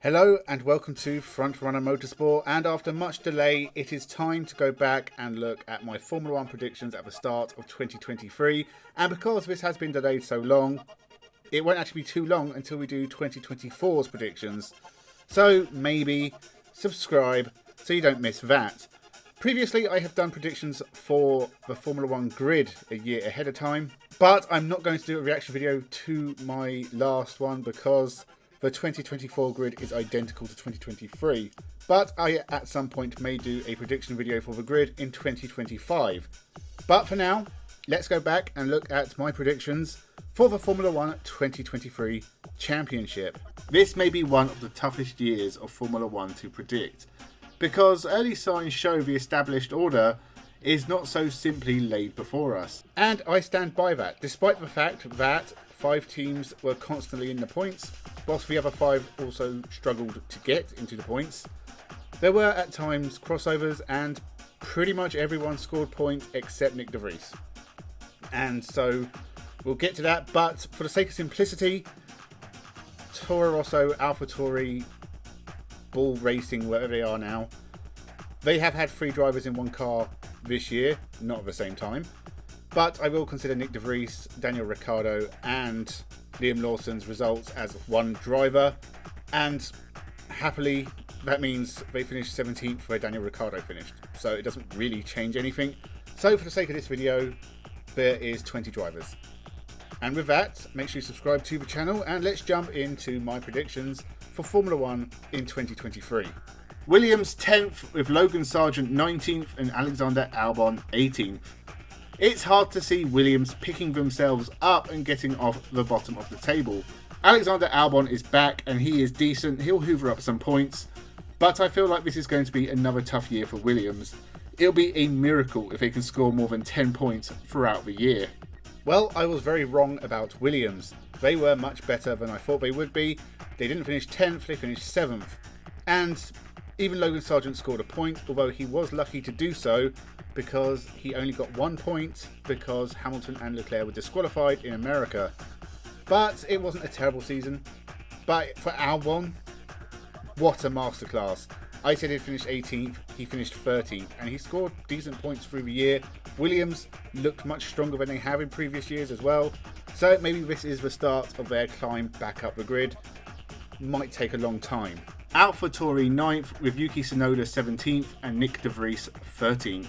Hello and welcome to Frontrunner Motorsport, and after much delay it is time to go back and look at my Formula 1 predictions at the start of 2023, and because this has been delayed so long, it won't actually be too long until we do 2024's predictions, so maybe subscribe so you don't miss that. Previously I have done predictions for the Formula 1 grid a year ahead of time, but I'm not going to do a reaction video to my last one because the 2024 grid is identical to 2023, but I at some point may do a prediction video for the grid in 2025. But for now, let's go back and look at my predictions for the Formula 1 2023 Championship. This may be one of the toughest years of Formula 1 to predict, because early signs show the established order is not so simply laid before us. And I stand by that, despite the fact that 5 teams were constantly in the points, whilst the other 5 also struggled to get into the points. There were at times crossovers and pretty much everyone scored points except Nick De Vries. And so we'll get to that, but for the sake of simplicity, Toro Rosso, AlphaTauri, Bull Racing, wherever they are now, they have had 3 drivers in one car this year, not at the same time. But I will consider Nick De Vries, Daniel Ricciardo and Liam Lawson's results as one driver, and happily that means they finished 17th where Daniel Ricciardo finished, so it doesn't really change anything. So for the sake of this video, there is 20 drivers. And with that, make sure you subscribe to the channel and let's jump into my predictions for Formula 1 in 2023. Williams 10th with Logan Sargent 19th and Alexander Albon 18th. It's hard to see Williams picking themselves up and getting off the bottom of the table. Alexander Albon is back and he is decent, he'll hoover up some points, but I feel like this is going to be another tough year for Williams. It'll be a miracle if they can score more than 10 points throughout the year. Well, I was very wrong about Williams. They were much better than I thought they would be. They didn't finish 10th, they finished 7th. And even Logan Sargent scored a point, although he was lucky to do so, because he only got 1 point because Hamilton and Leclerc were disqualified in America. But it wasn't a terrible season. But for Albon, what a masterclass. I said he'd finish 18th, he finished 13th, and he scored decent points through the year. Williams looked much stronger than they have in previous years as well, so maybe this is the start of their climb back up the grid. Might take a long time. AlphaTauri 9th with Yuki Tsunoda 17th and Nick De Vries 13th.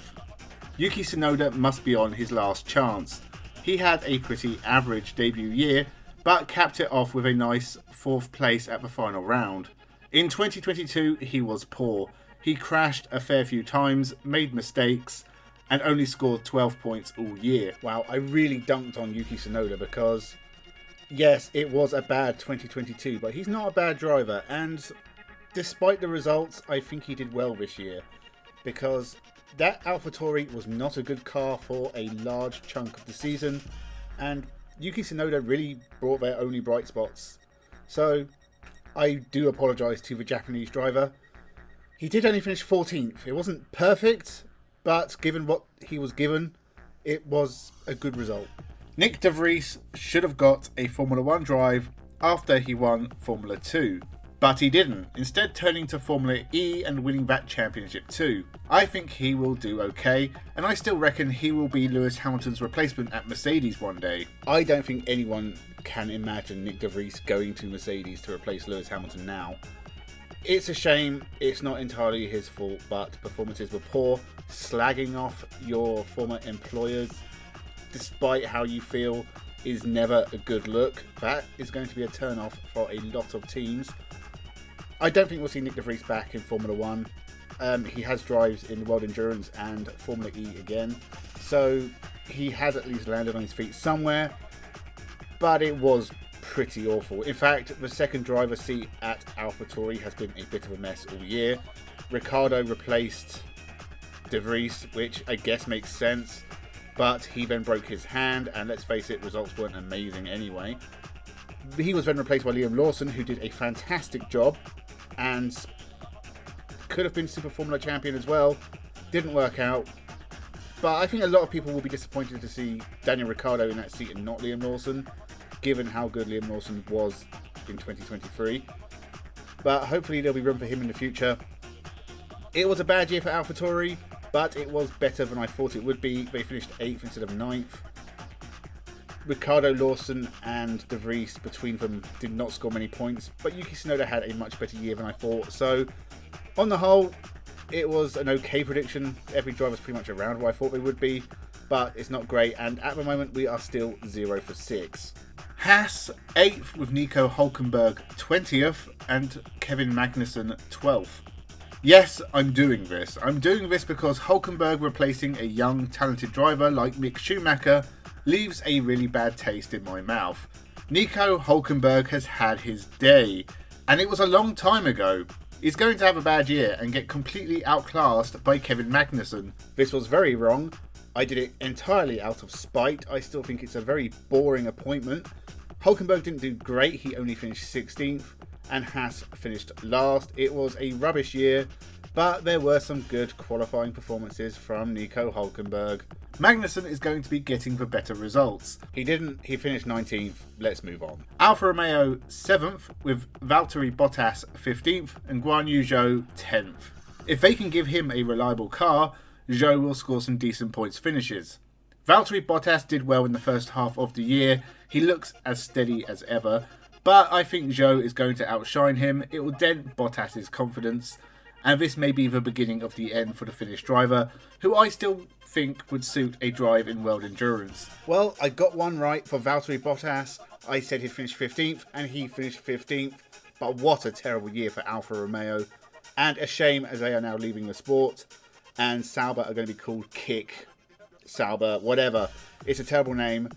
Yuki Tsunoda must be on his last chance. He had a pretty average debut year, but capped it off with a nice 4th place at the final round. In 2022, he was poor. He crashed a fair few times, made mistakes, and only scored 12 points all year. Wow, I really dunked on Yuki Tsunoda because, yes, it was a bad 2022, but he's not a bad driver, and despite the results, I think he did well this year, because that AlphaTauri was not a good car for a large chunk of the season, and Yuki Tsunoda really brought their only bright spots. So I do apologise to the Japanese driver. He did only finish 14th. It wasn't perfect, but given what he was given, it was a good result. Nick De Vries should have got a Formula 1 drive after he won Formula 2. But he didn't, instead turning to Formula E and winning that championship too. I think he will do okay, and I still reckon he will be Lewis Hamilton's replacement at Mercedes one day. I don't think anyone can imagine Nick De Vries going to Mercedes to replace Lewis Hamilton now. It's a shame, it's not entirely his fault, but performances were poor. Slagging off your former employers, despite how you feel, is never a good look. That is going to be a turn-off for a lot of teams. I don't think we'll see Nick De Vries back in Formula 1. He has drives in the World Endurance and Formula E again, so he has at least landed on his feet somewhere, but it was pretty awful. In fact, the second driver seat at AlphaTauri has been a bit of a mess all year. Ricciardo replaced De Vries, which I guess makes sense, but he then broke his hand, and let's face it, results weren't amazing anyway. He was then replaced by Liam Lawson, who did a fantastic job and could have been Super Formula champion as well. Didn't work out. But I think a lot of people will be disappointed to see Daniel Ricciardo in that seat and not Liam Lawson, given how good Liam Lawson was in 2023. but hopefully there'll be room for him in the future. It was a bad year for AlphaTauri, but it was better than I thought it would be. They finished 8th instead of 9th. Ricciardo, Lawson and De Vries between them did not score many points, but Yuki Tsunoda had a much better year than I thought. So on the whole, it was an okay prediction. Every driver was pretty much around where I thought they would be, but it's not great, and at the moment we are still 0 for 6. Haas 8th with Nico Hülkenberg 20th and Kevin Magnussen 12th. Yes, I'm doing this. I'm doing this because Hülkenberg replacing a young, talented driver like Mick Schumacher leaves a really bad taste in my mouth. Nico Hülkenberg has had his day, and it was a long time ago. He's going to have a bad year and get completely outclassed by Kevin Magnussen. This was very wrong. I did it entirely out of spite. I still think it's a very boring appointment. Hülkenberg didn't do great. He only finished 16th, and Haas finished last. It was a rubbish year, but there were some good qualifying performances from Nico Hülkenberg. Magnussen is going to be getting the better results. He didn't. He finished 19th. Let's move on. Alfa Romeo 7th with Valtteri Bottas 15th and Guan Yu Zhou 10th. If they can give him a reliable car, Zhou will score some decent points finishes. Valtteri Bottas did well in the first half of the year. He looks as steady as ever, but I think Zhou is going to outshine him. It will dent Bottas's confidence, and this may be the beginning of the end for the Finnish driver, who I still think would suit a drive in world endurance. Well, I got one right for Valtteri Bottas. I said he'd finish 15th, and he finished 15th. But what a terrible year for Alfa Romeo. And a shame as they are now leaving the sport. And Sauber are going to be called Kick, Sauber, whatever. It's a terrible name,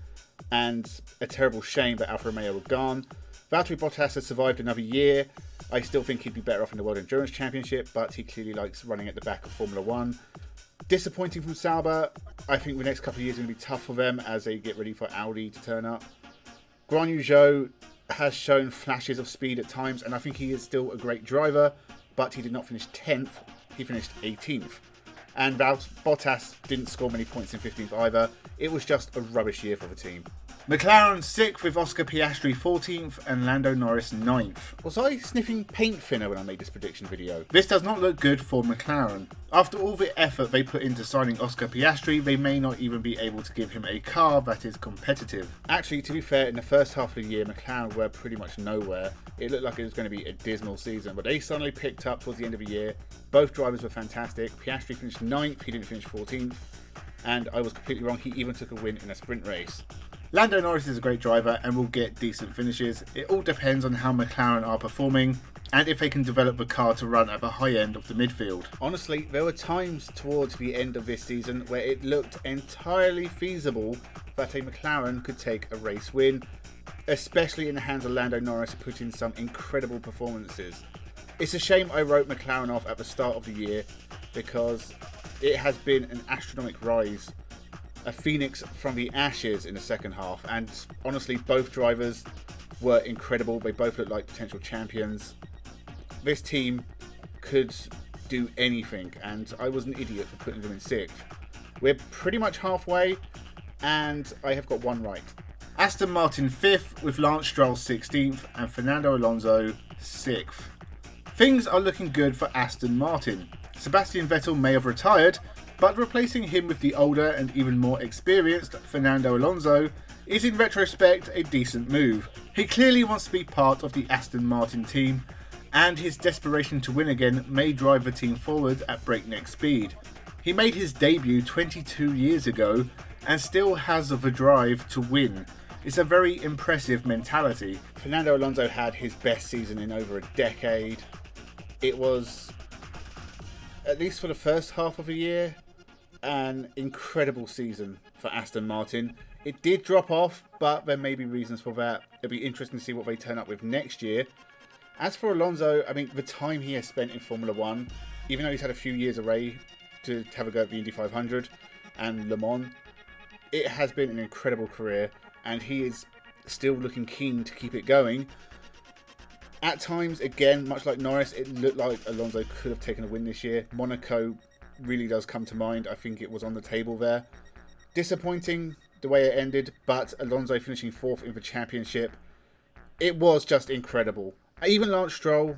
and a terrible shame that Alfa Romeo were gone. Valtteri Bottas has survived another year. I still think he'd be better off in the World Endurance Championship, but he clearly likes running at the back of Formula 1. Disappointing from Sauber. I think the next couple of years are going to be tough for them as they get ready for Audi to turn up. Guan Yu Zhou has shown flashes of speed at times, and I think he is still a great driver, but he did not finish 10th. He finished 18th. And Bottas didn't score many points in 15th either. It was just a rubbish year for the team. McLaren 6th with Oscar Piastri 14th and Lando Norris 9th. Was I sniffing paint thinner when I made this prediction video? This does not look good for McLaren. After all the effort they put into signing Oscar Piastri, they may not even be able to give him a car that is competitive. Actually, to be fair, in the first half of the year, McLaren were pretty much nowhere. It looked like it was going to be a dismal season, but they suddenly picked up towards the end of the year. Both drivers were fantastic. Piastri finished 9th, he didn't finish 14th, and I was completely wrong, he even took a win in a sprint race. Lando Norris is a great driver and will get decent finishes. It all depends on how McLaren are performing and if they can develop the car to run at the high end of the midfield. Honestly, there were times towards the end of this season where it looked entirely feasible that a McLaren could take a race win, especially in the hands of Lando Norris, who put in some incredible performances. It's a shame I wrote McLaren off at the start of the year because it has been an astronomical rise. A phoenix from the ashes in the second half, and honestly both drivers were incredible. They both looked like potential champions. This team could do anything, and I was an idiot for putting them in 6th. We're pretty much halfway, and I have got one right. Aston Martin 5th with Lance Stroll 16th and Fernando Alonso 6th. Things are looking good for Aston Martin. Sebastian Vettel may have retired, but replacing him with the older and even more experienced Fernando Alonso is in retrospect a decent move. He clearly wants to be part of the Aston Martin team, and his desperation to win again may drive the team forward at breakneck speed. He made his debut 22 years ago and still has the drive to win. It's a very impressive mentality. Fernando Alonso had his best season in over a decade. It was, at least for the first half of the year, an incredible season for Aston Martin. It did drop off, but there may be reasons for that. It'll be interesting to see what they turn up with next year. As for Alonso, I mean, the time he has spent in Formula 1, even though he's had a few years away to have a go at the Indy 500 and Le Mans, it has been an incredible career, and he is still looking keen to keep it going. At times, again, much like Norris, it looked like Alonso could have taken a win this year. Monaco really does come to mind. I think it was on the table there. Disappointing the way it ended, but Alonso finishing 4th in the championship, it was just incredible. Even Lance Stroll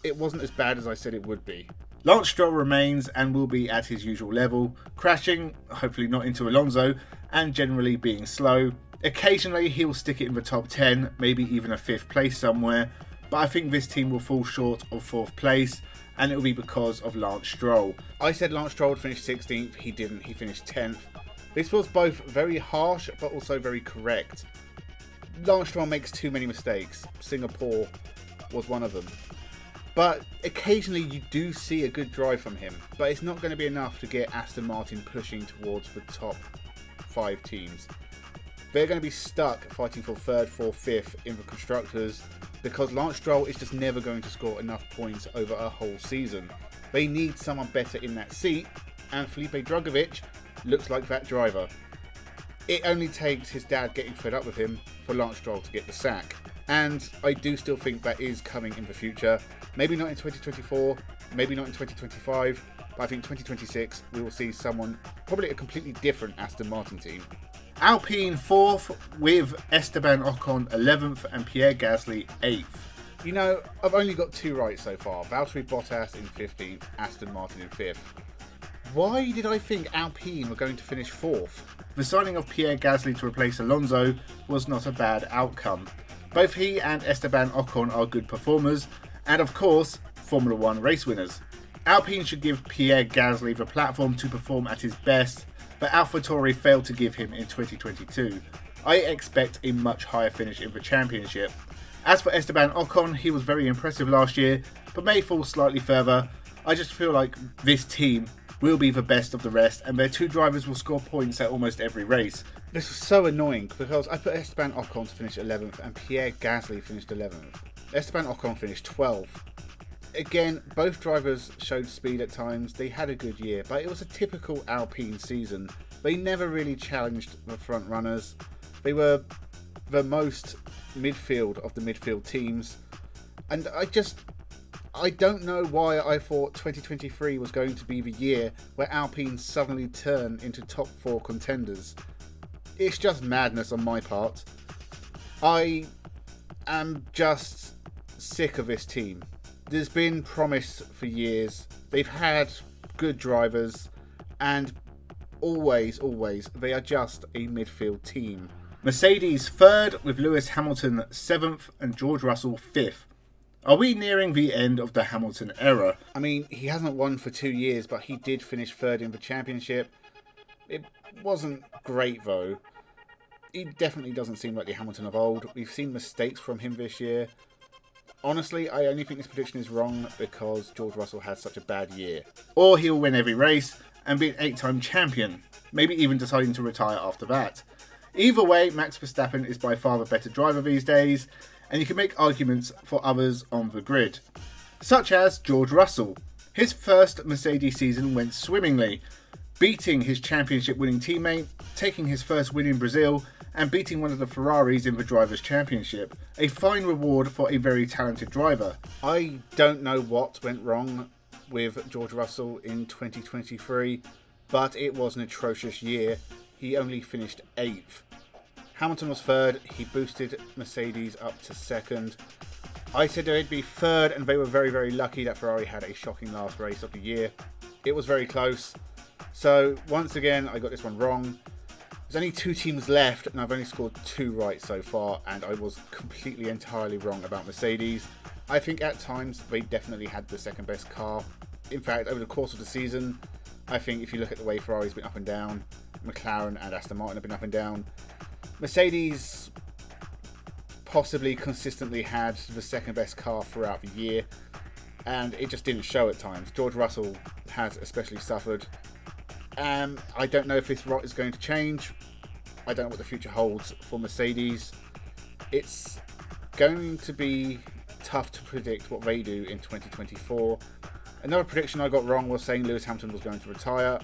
it wasn't as bad as I said it would be. Lance Stroll remains and will be at his usual level, crashing, hopefully not into Alonso, and generally being slow. Occasionally he'll stick it in the top 10, maybe even a 5th place somewhere, but I think this team will fall short of 4th place, and it will be because of Lance Stroll. I said Lance Stroll would finish 16th, he didn't, he finished 10th. This was both very harsh but also very correct. Lance Stroll makes too many mistakes. Singapore was one of them. But occasionally you do see a good drive from him, but it's not going to be enough to get Aston Martin pushing towards the top 5 teams. They're going to be stuck fighting for 3rd, 4th, 5th in the Constructors because Lance Stroll is just never going to score enough points over a whole season. They need someone better in that seat, and Felipe Drugovich looks like that driver. It only takes his dad getting fed up with him for Lance Stroll to get the sack. And I do still think that is coming in the future. Maybe not in 2024, maybe not in 2025, but I think 2026 we will see someone, probably a completely different Aston Martin team. Alpine 4th with Esteban Ocon 11th and Pierre Gasly 8th. You know, I've only got 2 right so far. Valtteri Bottas in 15th, Aston Martin in 5th. Why did I think Alpine were going to finish 4th? The signing of Pierre Gasly to replace Alonso was not a bad outcome. Both he and Esteban Ocon are good performers, and of course, Formula 1 race winners. Alpine should give Pierre Gasly the platform to perform at his best, but AlphaTauri failed to give him in 2022. I expect a much higher finish in the championship. As for Esteban Ocon, he was very impressive last year, but may fall slightly further. I just feel like this team will be the best of the rest, and their 2 drivers will score points at almost every race. This was so annoying because I put Esteban Ocon to finish 11th and Pierre Gasly finished 11th. Esteban Ocon finished 12th. Again, both drivers showed speed at times, they had a good year, but it was a typical Alpine season. They never really challenged the front runners. They were the most midfield of the midfield teams, and I don't know why I thought 2023 was going to be the year where Alpine suddenly turn into top 4 contenders. It's just madness on my part. I am just sick of this team. There's been promise for years. They've had good drivers, and always, they are just a midfield team. Mercedes 3rd with Lewis Hamilton 7th and George Russell 5th. Are we nearing the end of the Hamilton era? I mean, he hasn't won for 2 years, but he did finish 3rd in the championship. It wasn't great though. He definitely doesn't seem like the Hamilton of old. We've seen mistakes from him this year. Honestly, I only think this prediction is wrong because George Russell had such a bad year. Or he'll win every race and be an 8-time champion, maybe even deciding to retire after that. Either way, Max Verstappen is by far the better driver these days, and you can make arguments for others on the grid, such as George Russell. His first Mercedes season went swimmingly, beating his championship winning teammate, taking his first win in Brazil, and beating one of the Ferraris in the Drivers' Championship. A fine reward for a very talented driver. I don't know what went wrong with George Russell in 2023, but it was an atrocious year. He only finished 8th. Hamilton was 3rd, he boosted Mercedes up to 2nd. I said they'd be 3rd, and they were very, very lucky that Ferrari had a shocking last race of the year. It was very close. So, once again, I got this one wrong. There's only 2 teams left, and I've only scored 2 right so far, and I was completely, entirely wrong about Mercedes. I think at times they definitely had the second best car. In fact, over the course of the season, I think if you look at the way Ferrari's been up and down, McLaren and Aston Martin have been up and down, Mercedes possibly consistently had the second best car throughout the year, and it just didn't show at times. George Russell has especially suffered. I don't know if this is going to change. I don't know what the future holds for Mercedes. It's going to be tough to predict what they do in 2024. Another prediction I got wrong was saying Lewis Hamilton was going to retire.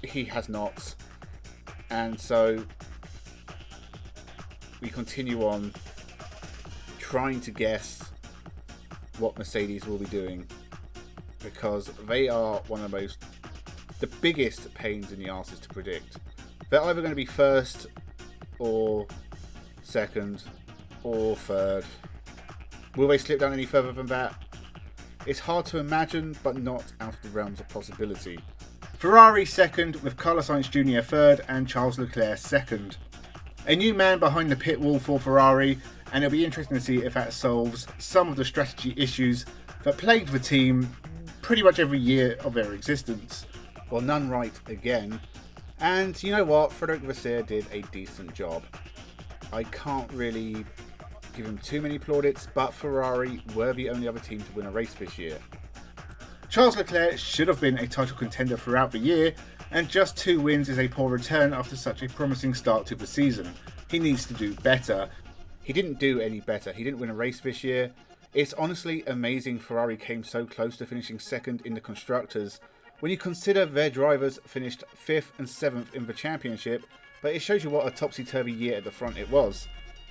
He has not. And so we continue on trying to guess what Mercedes will be doing, because they are one of the biggest pains in the arses to predict. They're either going to be 1st or 2nd or 3rd. Will they slip down any further than that? It's hard to imagine, but not out of the realms of possibility. Ferrari second, with Carlos Sainz Jr. third and Charles Leclerc second. A new man behind the pit wall for Ferrari, and it'll be interesting to see if that solves some of the strategy issues that plagued the team pretty much every year of their existence. Well, none right again. And you know what? Frederic Vasseur did a decent job. I can't really give him too many plaudits, but Ferrari were the only other team to win a race this year. Charles Leclerc should have been a title contender throughout the year, and just 2 wins is a poor return after such a promising start to the season. He needs to do better. He didn't do any better. He didn't win a race this year. It's honestly amazing Ferrari came so close to finishing second in the Constructors when you consider their drivers finished 5th and 7th in the championship, but it shows you what a topsy-turvy year at the front it was.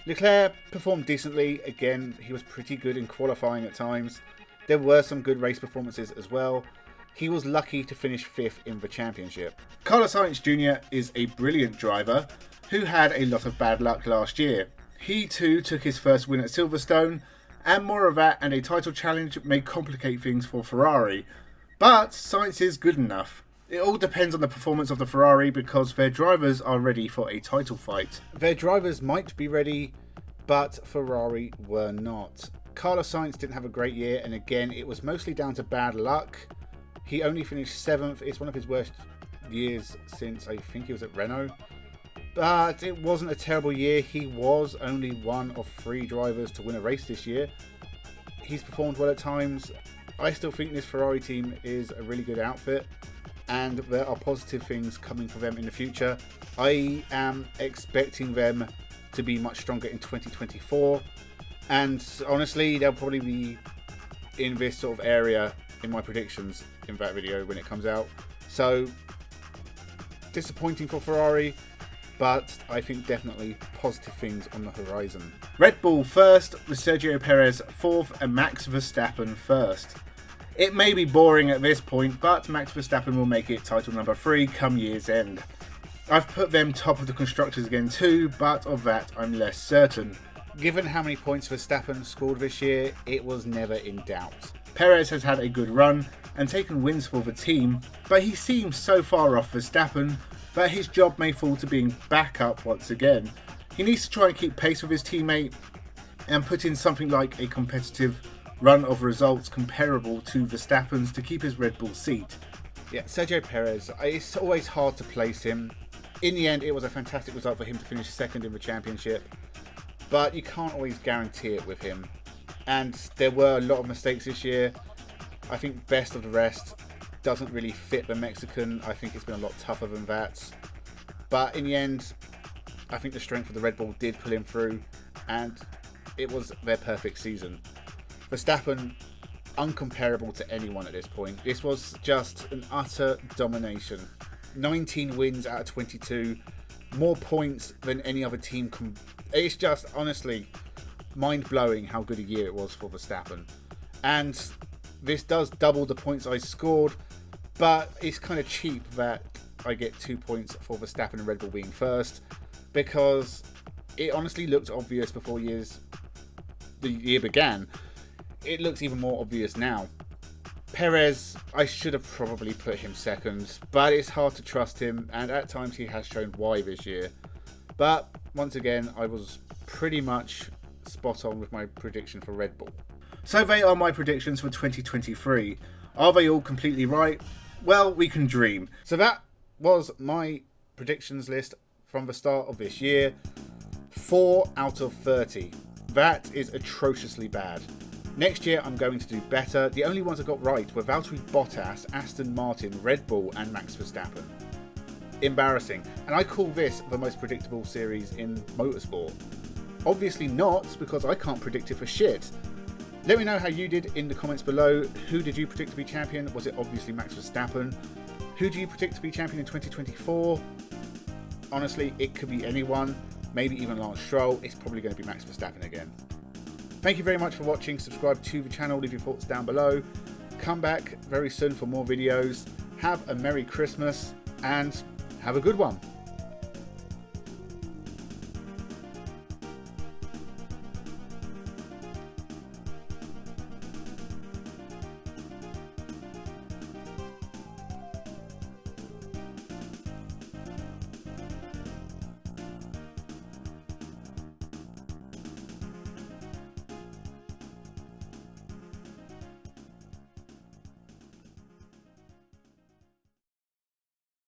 Leclerc performed decently. Again, he was pretty good in qualifying at times. There were some good race performances as well. He was lucky to finish 5th in the championship. Carlos Sainz Jr. is a brilliant driver who had a lot of bad luck last year. He too took his first win at Silverstone, and more of that and a title challenge may complicate things for Ferrari. But Sainz is good enough. It all depends on the performance of the Ferrari because their drivers are ready for a title fight. Their drivers might be ready, but Ferrari were not. Carlos Sainz didn't have a great year, and again, it was mostly down to bad luck. He only finished 7th. It's one of his worst years since I think he was at Renault. But it wasn't a terrible year. He was only one of 3 drivers to win a race this year. He's performed well at times. I still think this Ferrari team is a really good outfit, and there are positive things coming for them in the future. I am expecting them to be much stronger in 2024, and honestly, they'll probably be in this sort of area in my predictions in that video when it comes out. So, disappointing for Ferrari, but I think definitely positive things on the horizon. Red Bull first, with Sergio Perez 4th and Max Verstappen first. It may be boring at this point, but Max Verstappen will make it title number 3 come year's end. I've put them top of the Constructors again too, but of that I'm less certain. Given how many points Verstappen scored this year, it was never in doubt. Perez has had a good run and taken wins for the team, but he seems so far off Verstappen that his job may fall to being back up once again. He needs to try and keep pace with his teammate and put in something like a competitive run of results comparable to Verstappen's to keep his Red Bull seat. Yeah, Sergio Perez, it's always hard to place him. In the end, it was a fantastic result for him to finish 2nd in the championship, but you can't always guarantee it with him. And there were a lot of mistakes this year. I think best of the rest doesn't really fit the Mexican. I think it's been a lot tougher than that. But in the end, I think the strength of the Red Bull did pull him through, and it was their perfect season. Verstappen, uncomparable to anyone at this point. This was just an utter domination. 19 wins out of 22, more points than any other team. It's just, honestly, mind-blowing how good a year it was for Verstappen. And this does double the points I scored, but it's kind of cheap that I get 2 points for Verstappen and Red Bull being first, because it honestly looked obvious before the year began. It looks even more obvious now. Perez, I should have probably put him second, but it's hard to trust him, and at times he has shown why this year. But once again, I was pretty much spot on with my prediction for Red Bull. So they are my predictions for 2023. Are they all completely right? Well, we can dream. So that was my predictions list from the start of this year. 4 out of 30. That is atrociously bad. Next year I'm going to do better. The only ones I got right were Valtteri Bottas, Aston Martin, Red Bull and Max Verstappen. Embarrassing. And I call this the most predictable series in motorsport. Obviously not, because I can't predict it for shit. Let me know how you did in the comments below. Who did you predict to be champion? Was it obviously Max Verstappen? Who do you predict to be champion in 2024? Honestly, it could be anyone. Maybe even Lance Stroll. It's probably going to be Max Verstappen again. Thank you very much for watching. Subscribe to the channel. Leave your thoughts down below. Come back very soon for more videos. Have a Merry Christmas and have a good one.